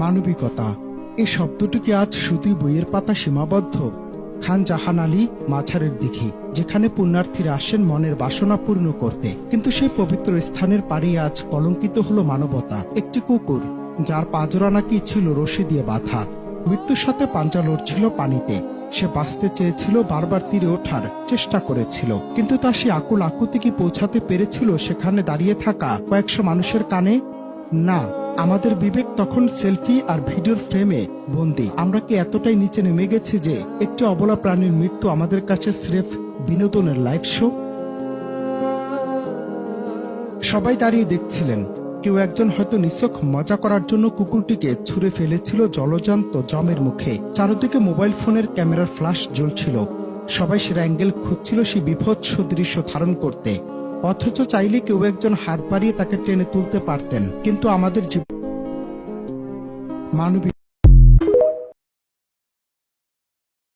মানবিকতা, এই শব্দটি কি আজ শুধুই বইয়ের পাতা সীমাবদ্ধ? খান জাহান আলী মাঝারের দিঘি, যেখানে পুণ্যার্থীরা আসেন মনের বাসনা পূর্ণ করতে, কিন্তু সেই পবিত্র স্থানের পাড়ে আজ কলঙ্কিত হলো মানবতা। একটি কুকুর, যার পাজরা নাকি ছিল রশি দিয়ে বাঁধা, মৃত্যুর সাথে পাঞ্জা লড়ছিল পানিতে। সে বাঁচতে চেয়েছিল, বারবার তীরে ওঠার চেষ্টা করেছিল, কিন্তু তা সে আকুল আকুতি কি পৌঁছাতে পেরেছিল সেখানে দাঁড়িয়ে থাকা কয়েকশো মানুষের কানে? না, আমাদের বিবেক তখন সেলফি আর ভিডিওর ফ্রেমে বন্দী। আমরা কি এতটাই নিচে নেমে গেছি যে একটি অবলা প্রাণীর মৃত্যু আমাদের কাছে স্রেফ বিনোদনের লাইভ শো? সবাই দাঁড়িয়ে দেখছিলেন। কেউ একজন হয়তো নিছক মজা করার জন্য কুকুরটিকে ছুঁড়ে ফেলেছিল জলজান্ত জমের মুখে। চারদিকে মোবাইল ফোনের ক্যামেরার ফ্ল্যাশ জ্বলছিল। সবাই সেরা অ্যাঙ্গেল খুঁজছিল সেই বিভৎস দৃশ্য ধারণ করতে, অথচ চাইলে কেউ একজন হাত বাড়িয়ে তাকে টেনে তুলতে পারতেন। কিন্তু আমাদের মানবিক